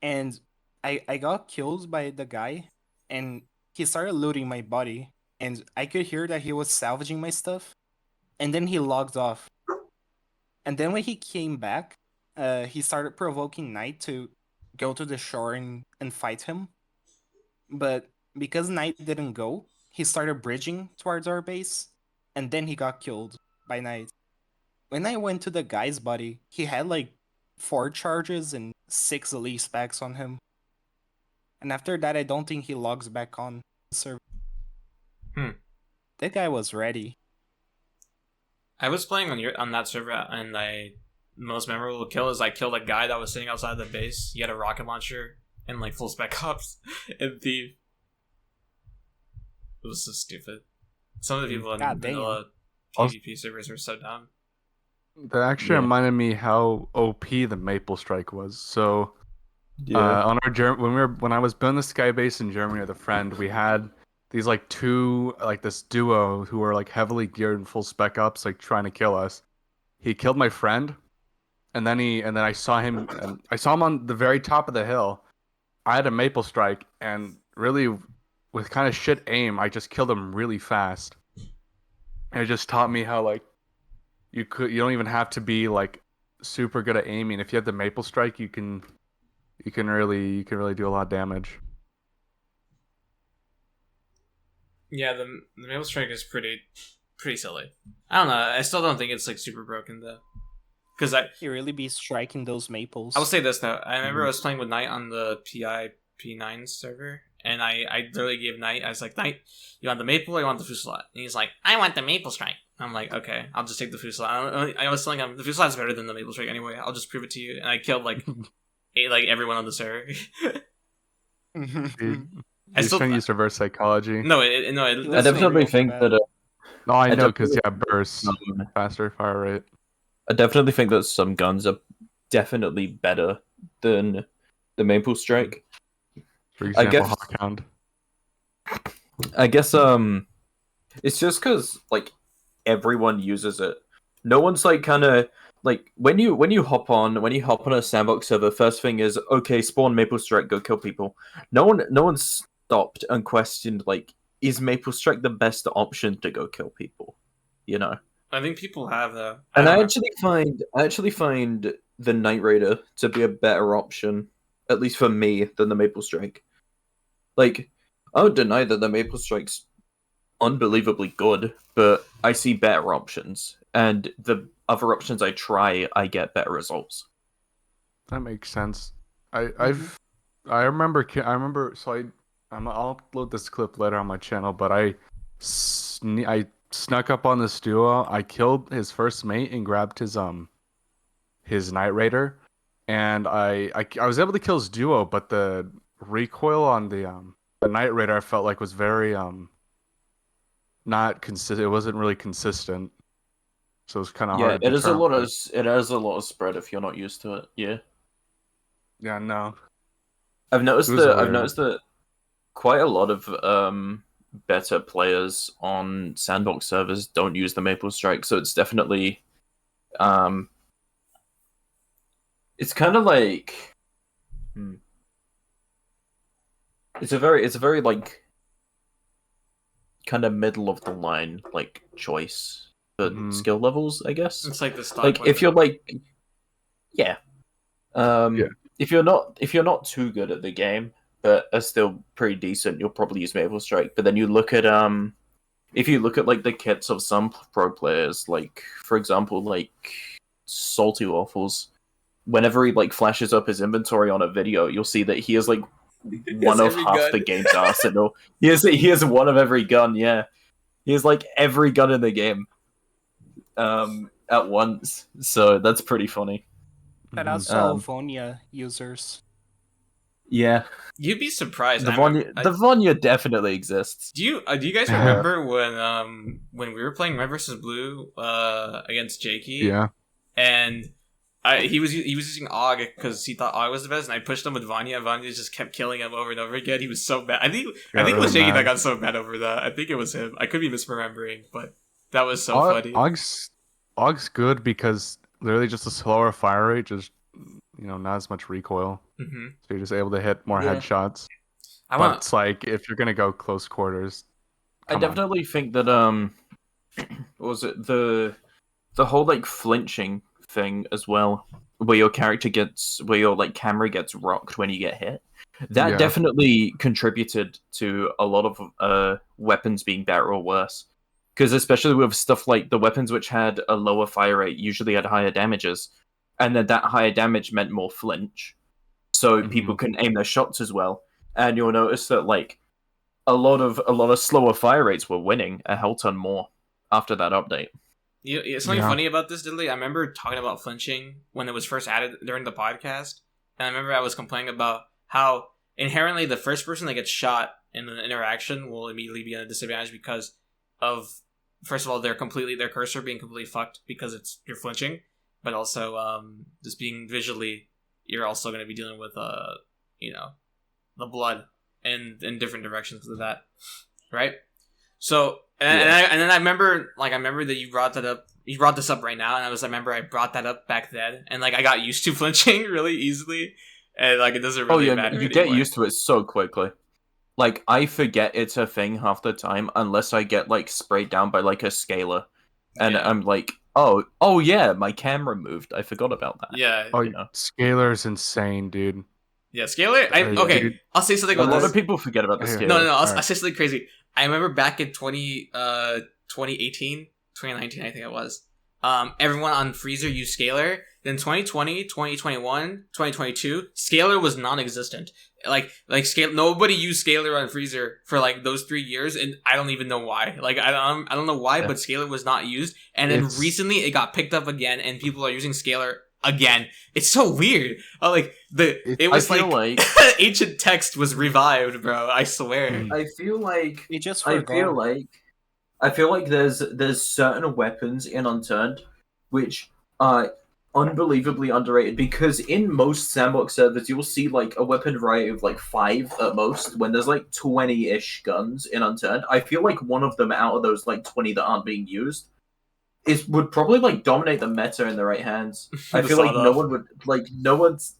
and I got killed by the guy, and he started looting my body, and I could hear that he was salvaging my stuff, and then he logged off. And then when he came back, he started provoking Knight to go to the shore and fight him. But because Knight didn't go, he started bridging towards our base, and then he got killed by Knight. When I went to the guy's body, he had like 4 charges and 6 elite packs on him. And after that, I don't think he logs back on the server. That guy was ready. I was playing on that server, and most memorable kill is I killed a guy that was sitting outside the base. He had a rocket launcher and like full spec ops and thief. It was so stupid. Some of the people in vanilla PvP servers were so dumb. That actually reminded me how OP the Maple Strike was. So on our when I was building the sky base in Germany with a friend, we had these like this duo who were like heavily geared and full spec ups, like trying to kill us. He killed my friend, and then I saw him on the very top of the hill. I had a Maple Strike, and really with kind of shit aim, I just killed him really fast. And it just taught me how like you don't even have to be like super good at aiming. If you have the Maple Strike, you can really do a lot of damage. Yeah, the Maple Strike is pretty silly. I don't know. I still don't think it's like super broken though. Because you really be striking those maples. I will say this though. I remember I was playing with Knight on the P9 server, and I literally gave Knight. I was like, "Knight, you want the maple or you want the fusillade?" And he's like, "I want the Maple Strike." I'm like, "Okay, I'll just take the fusillade." I was telling him the fusillade is better than the Maple Strike anyway. I'll just prove it to you. And I killed like everyone on the server. I still trying to use reverse psychology. No, I definitely think that No, I I know, because definitely- burst, faster fire rate. I definitely think that some guns are definitely better than the Maple Strike. For I example, guess Hawkhound. it's just because like everyone uses it. No one's like kind of like when you hop on a sandbox server, first thing is okay, spawn Maple Strike, go kill people. No one stopped and questioned like, is Maple Strike the best option to go kill people? You know. I think people have though. And I don't know. actually find the Night Raider to be a better option, at least for me, than the Maple Strike. Like, I would deny that the Maple Strike's unbelievably good, but I see better options, and the other options I try, I get better results. That makes sense. I remember. So I'll upload this clip later on my channel, but I snuck up on this duo. I killed his first mate and grabbed his Night Raider, and I was able to kill his duo, but the recoil on the Night Raider I felt like was very not consistent. It wasn't really consistent, so it was kind of Yeah, hard to it is a determine. lot of spread if you're not used to it. Yeah, Yeah, no. I've noticed It was that weird. quite a lot of better players on sandbox servers don't use the Maple Strike, so it's definitely it's kind of like it's a very like kind of middle of the line like choice for skill levels, I guess. It's like the stock. Like if you're like yeah. Yeah. If you're not too good at the game but are still pretty decent, you'll probably use Maple Strike. But then you look at if you look at like the kits of some pro players, like for example like Salty Waffles, whenever he like flashes up his inventory on a video, you'll see that he has like one of half gun. the game's arsenal. He has one of every gun. Yeah, he has like every gun in the game at once. So that's pretty funny. Shout out to Alvonia users. Yeah, You'd be surprised. the Vonya definitely exists. Do you guys remember when we were playing Red vs. Blue against Jakey? Yeah. And he was using Og because he thought Og was the best, and I pushed him with Vanya. Vanya just kept killing him over and over again. He was so bad. I think it was Jakey that got so bad over that. I think it was him. I could be misremembering, but that was so funny. Og's good because literally just a slower fire rate, just not as much recoil. Mm-hmm. So you're just able to hit more headshots. It's like if you're gonna go close quarters. I definitely think that what was it the whole like flinching thing as well, where your like camera gets rocked when you get hit. That definitely contributed to a lot of weapons being better or worse. Because especially with stuff like the weapons which had a lower fire rate usually had higher damages, and then that higher damage meant more flinch, so people can aim their shots as well. And you'll notice that like a lot of slower fire rates were winning a hell ton more after that update. Yeah, something funny about this, Diddley. I remember talking about flinching when it was first added during the podcast, and I remember I was complaining about how inherently the first person that gets shot in an interaction will immediately be at a disadvantage because of, first of all, their cursor being completely fucked because you're flinching, but also just being visually, you're also going to be dealing with the blood in different directions because of that, right? So and then I remember that you brought that up. You brought this up right now, and I remember I brought that up back then, and like I got used to flinching really easily, and like it doesn't really matter. You get used to it so quickly. Like I forget it's a thing half the time unless I get like sprayed down by like a scaler, and I'm like, oh yeah, my camera moved. I forgot about that. Yeah. Scalar's insane, dude. Yeah, scaler. Dude. I'll say something. A lot of people forget about the scaler. No. I'll say something crazy. I remember back in 2018, 2019, I think it was. Everyone on Freezer used scaler. Then 2020, 2021, 2022, scaler was non-existent. Like nobody used scaler on Freezer for like those 3 years, and I don't even know why. Like I don't know why, but scaler was not used. And then recently it got picked up again, and people are using scaler again. It's so weird. It was like ancient text was revived, bro. I swear. I feel like we just forgot. I feel like there's certain weapons in Unturned which are unbelievably underrated, because in most sandbox servers you'll see like a weapon variety of like 5 at most, when there's like 20-ish guns in Unturned. I feel like one of them out of those like 20 that aren't being used would probably like dominate the meta in the right hands. I feel like no one's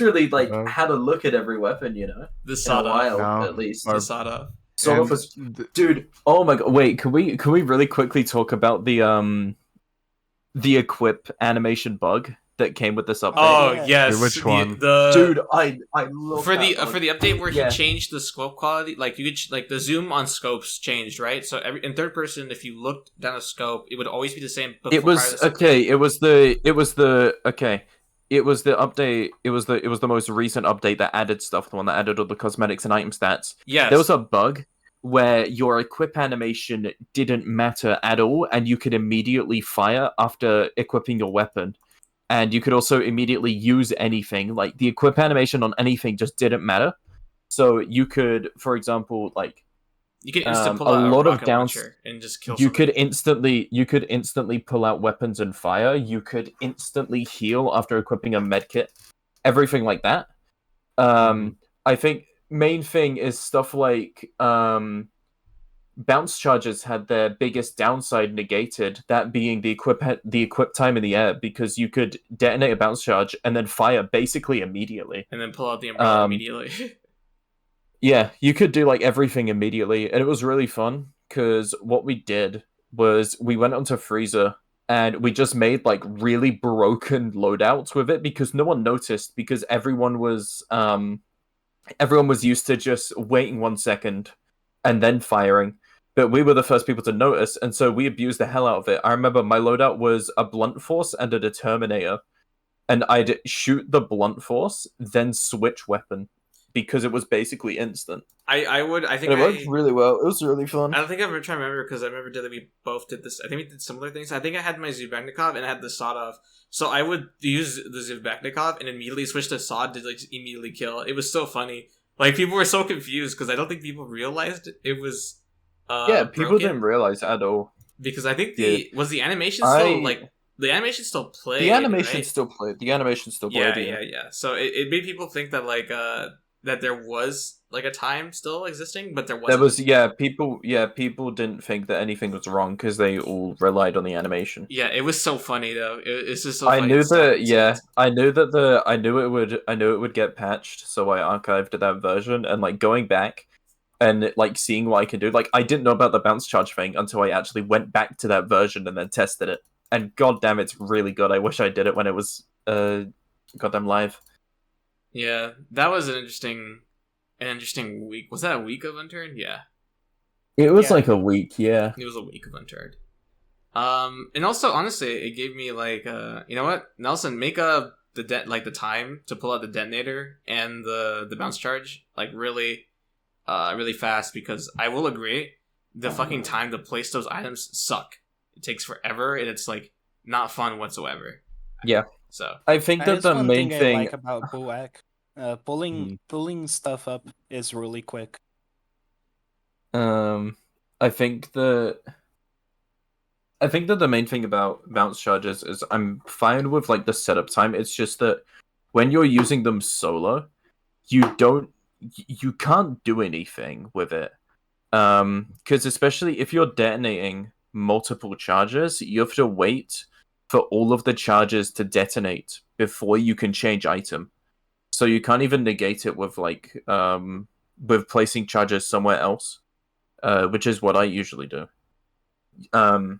really like had a look at every weapon, you know. The sawed-off, at least. The sawed-off. Sawed-off was, dude. Oh my god! Wait, can we really quickly talk about the equip animation bug that came with this update? Oh yes, which one? Dude, I love for that the update where he changed the scope quality. Like you could like the zoom on scopes changed, right? So in third person, if you looked down a scope, it would always be the same. It was okay. It was the update. It was the most recent update that added stuff. The one that added all the cosmetics and item stats. Yes. There was a bug where your equip animation didn't matter at all, and you could immediately fire after equipping your weapon. And you could also immediately use anything. Like, the equip animation on anything just didn't matter. So you could, for example, like... You could instant pull out a rocket launcher and just kill you could instantly pull out weapons and fire. You could instantly heal after equipping a medkit. Everything like that. I think main thing is stuff like... bounce charges had their biggest downside negated, that being the equip time in the air, because you could detonate a bounce charge and then fire basically immediately. And then pull out the umbrella immediately. Yeah, you could do like everything immediately, and it was really fun, because what we did was we went onto Freezer and we just made like really broken loadouts with it, because no one noticed, because everyone was used to just waiting 1 second and then firing. But we were the first people to notice, and so we abused the hell out of it. I remember my loadout was a blunt force and a determinator, and I'd shoot the blunt force, then switch weapon, because it was basically instant. I think it worked really well. It was really fun. I don't think I'm trying to remember, because I remember that we both did this. I think we did similar things. I think I had my Zubeknikov and I had the sawed-off. So I would use the Zubeknikov and immediately switch to sawed to like immediately kill. It was so funny. Like, people were so confused, because I don't think people realized it was people didn't realize at all. Because I think the animation still the animation still played. The animation right? still played. The animation still played. Yeah. So it made people think that like that there was like a time still existing, but there wasn't. People didn't think that anything was wrong, because they all relied on the animation. Yeah, it was so funny though. It's just so I funny. knew it would get patched, so I archived that version, and like going back and like seeing what I can do. Like, I didn't know about the bounce charge thing until I actually went back to that version and then tested it. And goddamn, it's really good. I wish I did it when it was goddamn live. Yeah, that was an interesting week. Was that a week of Unturned? Yeah. It was like a week, yeah. It was a week of Unturned. And also, honestly, it gave me like, you know what, Nelson, make the time to pull out the detonator and the bounce charge like really fast, because I will agree, the fucking time to place those items suck. It takes forever, and it's like not fun whatsoever. Yeah. So I think that the main thing I like about Buak, pulling stuff up is really quick. I think that the main thing about bounce charges is I'm fine with like the setup time. It's just that when you're using them solo, you can't do anything with it. Because especially if you're detonating multiple charges, you have to wait for all of the charges to detonate before you can change item. So you can't even negate it with like with placing charges somewhere else, which is what I usually do. Can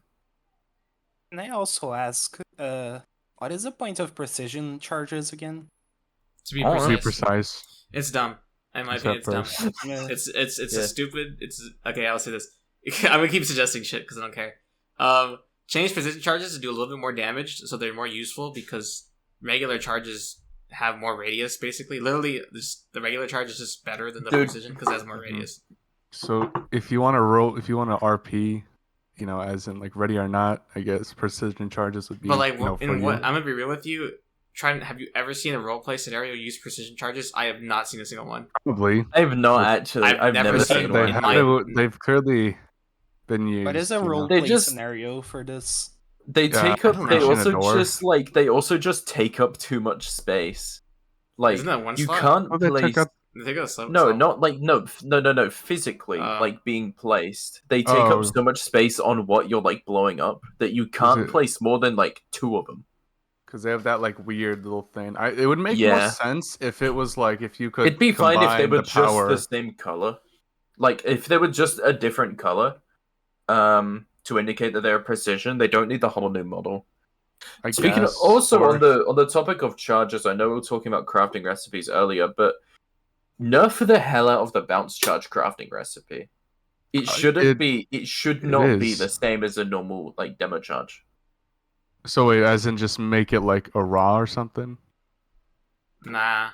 I also ask, what is the point of precision charges again? To be precise. It's dumb. In my opinion, it's dumb. It's a stupid. Okay. I'll say this. I'm gonna keep suggesting shit because I don't care. Change precision charges to do a little bit more damage, so they're more useful, because regular charges have more radius. Basically, literally, the regular charge is just better than the precision because it has more radius. So if you want to RP, you know, as in like ready or not, I guess precision charges would be. But like, you know, I'm gonna be real with you. Have you ever seen a roleplay scenario use precision charges? I have not seen a single one. Probably. I have not actually. I've never seen one. They've been used. What is a you know. roleplay scenario for this? They take I up. don't They know. also Door. just they also just take up too much space. Like Isn't that one you slot? can't Oh, they took place. up- They got some. No, some- not like no, physically, like being placed. They take Oh. up so much space on what you're like blowing up that you can't place more than like 2 of them. Because they have that like weird little thing. It would make more Yeah. sense if it was like if you could. It'd be fine if they combine were the just power. the same color. Like if they were just a different color, to indicate that they're precision. They don't need the whole new model. I Speaking of, guess, also or- on the topic of charges, I know we were talking about crafting recipes earlier, but nerf the hell out of the bounce charge crafting recipe. It shouldn't be. It should not be is. the same as a normal like demo charge. So wait, as in just make it like a raw or something? Nah.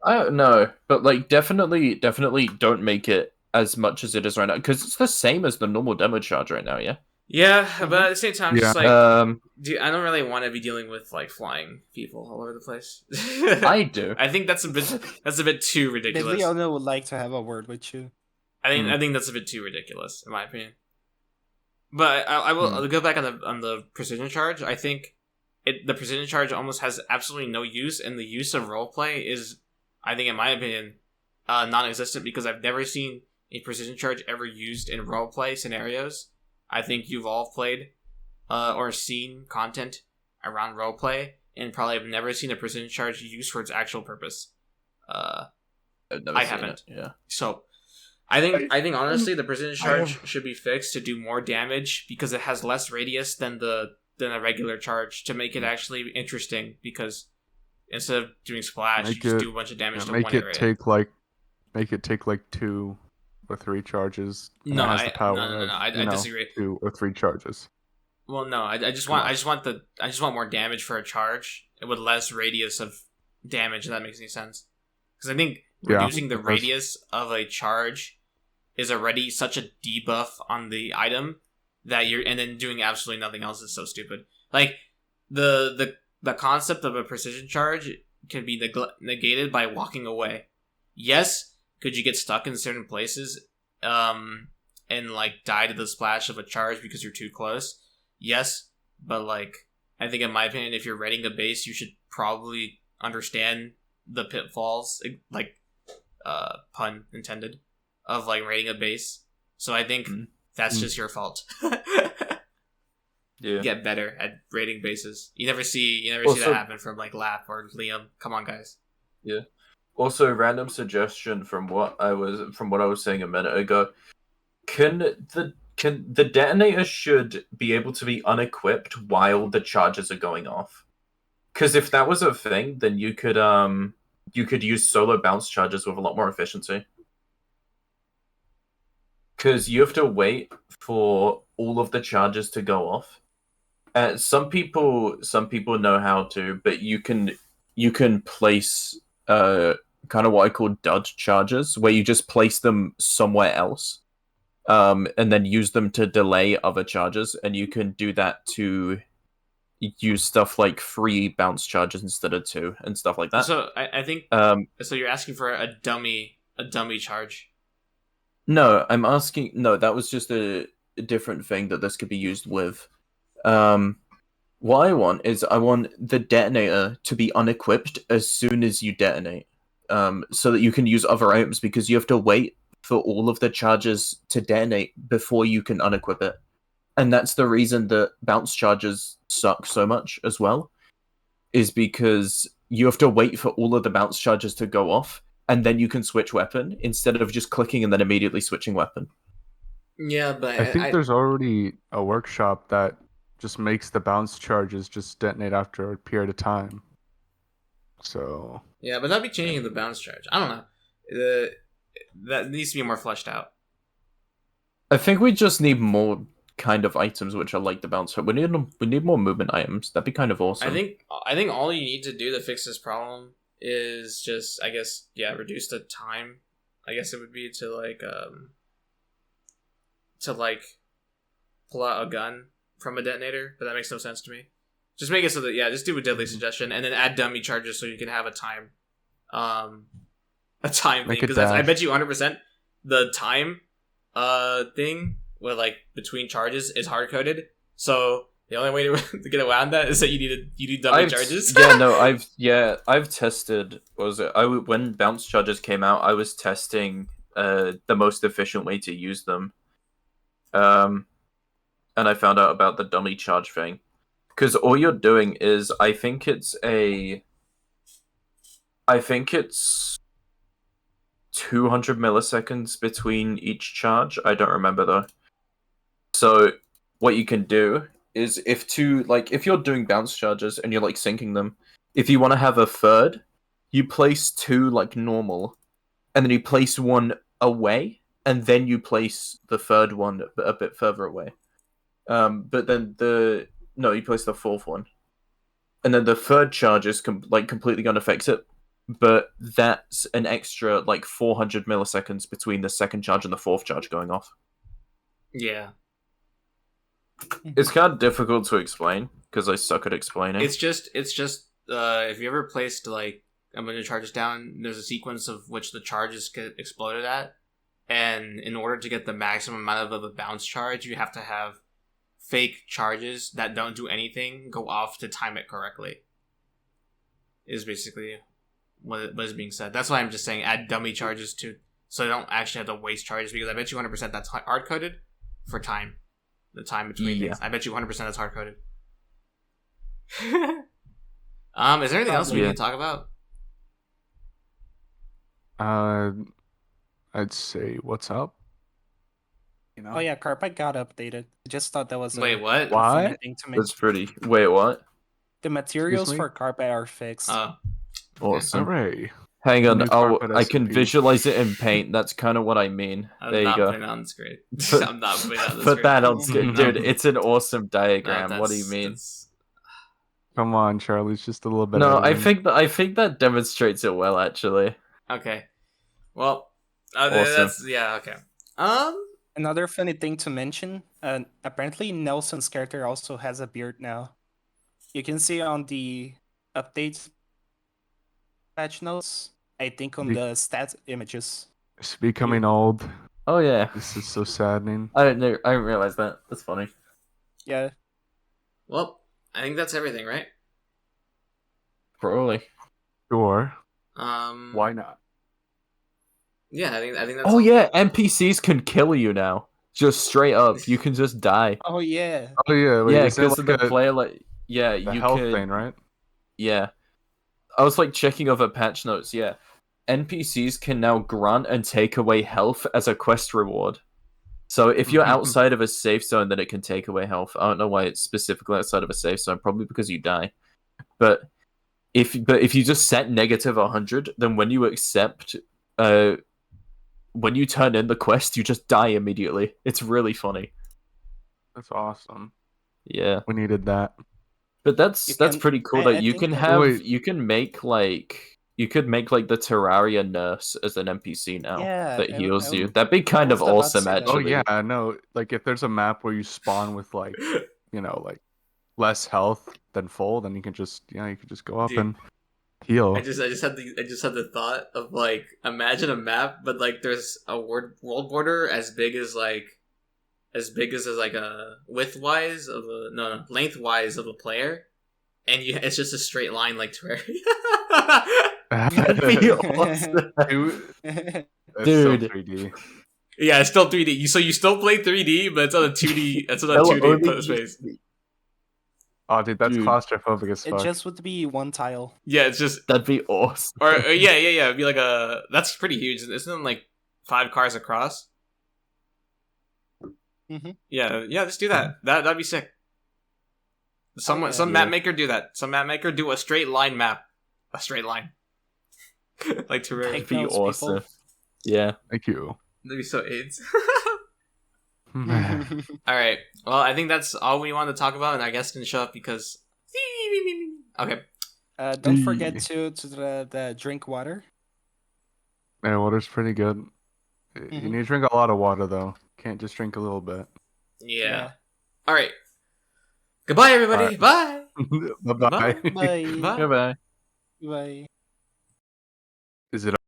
I don't know, but like definitely don't make it as much as it is right now because it's the same as the normal demo charge right now. Yeah. Yeah, but at the same time, just like, Um, I don't really want to be dealing with like flying people all over the place. I do. I think that's a bit too ridiculous. Leona would like to have a word with you. I think that's a bit too ridiculous, in my opinion. But I will I'll go back on the precision charge. I think the precision charge almost has absolutely no use, and the use of roleplay is, I think, in my opinion, non-existent because I've never seen a precision charge ever used in roleplay scenarios. I think you've all played or seen content around roleplay, and probably have never seen a precision charge used for its actual purpose. I haven't. It, yeah. So, I think honestly, the precision charge should be fixed to do more damage because it has less radius than a regular charge to make it actually interesting. Because instead of doing splash, you just do a bunch of damage to one area. Make it take like 2 or 3 charges. No, it has the power no. I disagree. 2 or 3 charges. Well, no, I just want more damage for a charge with less radius of damage. If that makes any sense, because I think reducing the radius of a charge is already such a debuff on the item that and then doing absolutely nothing else is so stupid. Like the concept of a precision charge can be negated by walking away. Yes, could you get stuck in certain places and like die to the splash of a charge because you're too close? Yes, but like I think in my opinion, if you're raiding a base, you should probably understand the pitfalls, like pun intended, of like raiding a base. So I think that's just your fault. Yeah. Get better at raiding bases. You never see that happen from like Lap or Liam. Come on, guys. Yeah. Also, random suggestion from what I was saying a minute ago. Can the detonator should be able to be unequipped while the charges are going off? Because if that was a thing, then you could use solo bounce charges with a lot more efficiency. Because you have to wait for all of the charges to go off. Some people know how to, but you can place kind of what I call dud charges, where you just place them somewhere else, and then use them to delay other charges, and you can do that to use stuff like 3 bounce charges instead of 2 and stuff like that. So I think so you're asking for a dummy charge. No, I'm asking. No, that was just a different thing that this could be used with. What I want is the detonator to be unequipped as soon as you detonate, so that you can use other items, because you have to wait for all of the charges to detonate before you can unequip it. And that's the reason that bounce charges suck so much as well, is because you have to wait for all of the bounce charges to go off, and then you can switch weapon instead of just clicking and then immediately switching weapon. Yeah, but I think there's already a workshop that just makes the bounce charges just detonate after a period of time. So yeah, but that'd be changing the bounce charge. I don't know. That needs to be more fleshed out. I think we just need more kind of items which are like the bounce. We need more movement items. That'd be kind of awesome. I think all you need to do to fix this problem is just, I guess, reduce the time. I guess it would be to pull out a gun from a detonator, but that makes no sense to me. Just make it so that just do a deadly suggestion and then add dummy charges so you can have a time thing, because I bet you 100% the time thing with like between charges is hard coded. So the only way to get around that is that you need dummy charges. I've tested. What was it? When bounce charges came out, I was testing the most efficient way to use them. And I found out about the dummy charge thing, because all you're doing is I think it's 200 milliseconds between each charge. I don't remember though. So what you can do is if you're doing bounce charges and you're like syncing them, if you want to have a third, you place two like normal, and then you place one away, and then you place the third one a bit further away. But then you place the fourth one, and then the third charge is completely gonna fix it. But that's an extra like 400 milliseconds between the second charge and the fourth charge going off. Yeah. It's kind of difficult to explain because I suck at explaining. It's just if you ever placed like a bunch of charges down, there's a sequence of which the charges get exploded at, and in order to get the maximum amount of a bounce charge, you have to have fake charges that don't do anything go off to time it correctly. Is basically what is being said. That's why I'm just saying add dummy charges to, so they don't actually have to waste charges, because I bet you 100% that's hard coded for time. The time between things. I bet you 100% that's hard coded. Is there anything else we need to talk about? I'd say what's up. You know? Oh yeah, Carpet got updated. I just thought that was Wait, what? What? thing to That's pretty. Wait, what? The materials for Carpet are fixed. Awesome. Hooray. Hang on, Carpet I can SCP. visualize it in Paint. That's kind of what I mean. There you go. I'm not putting it on the screen. I'm not putting it on the Put screen. that on screen, dude. It's an awesome diagram. What do you mean? Come on, Charlie's just a little bit. No, editing. I think that demonstrates it well, actually. Okay. Well, Awesome. okay. Another funny thing to mention, apparently Nelson's character also has a beard now. You can see on the updates patch notes, I think on the stats images. It's becoming old. Oh yeah, This is so saddening. I didn't realize that. That's funny. Yeah. Well, I think that's everything, right? Probably. Sure. Why not? Yeah, I think that's. Oh yeah, NPCs can kill you now. Just straight up, you can just die. Oh yeah. Oh yeah. Wait, Yeah, is it because like the player you health can. thing, right? Yeah, I was like checking over patch notes. Yeah, NPCs can now grant and take away health as a quest reward. So if you're outside of a safe zone, then it can take away health. I don't know why it's specifically outside of a safe zone. Probably because you die. But if you just set negative 100, then when you accept, when you turn in the quest, you just die immediately. It's really funny. That's awesome. Yeah, We needed that. but that's pretty cool that you can have Wait. you could make like the Terraria nurse as an NPC now that heals you. That'd be kind of was about to awesome, say that. Oh actually. yeah, I know. Like if there's a map where you spawn with like, like less health than full, then you can just go up Dude. and heal. I just had the thought of like, imagine a map, but like there's a world border as big as a lengthwise of a player, and it's just a straight line like Terraria. That'd be awesome. That's Dude. so 3D. Yeah, it's still 3D. So you still play 3D, but it's on a 2D. It's on a 2D space. Oh, dude, that's Dude. claustrophobic as It fuck. just would be one tile. Yeah, it's just That'd be awesome. or yeah. It'd be like that's pretty huge. Isn't it like 5 cars across? Mhm. Yeah. Let's do that. That'd be sick. Some map maker do that. Some map maker do a straight line map. A straight line. Like Terraria. Take That'd be notes, awesome. people. Yeah. Thank you. That'd be so AIDS. All right. Well, I think that's all we wanted to talk about, and our guest didn't show up because. Okay. Don't forget to the drink water. Yeah, water's pretty good. You need to drink a lot of water though. Can't just drink a little bit. Yeah. All right. Goodbye, everybody. All right. Bye. Bye bye. Bye. Bye. Goodbye. Bye. Is it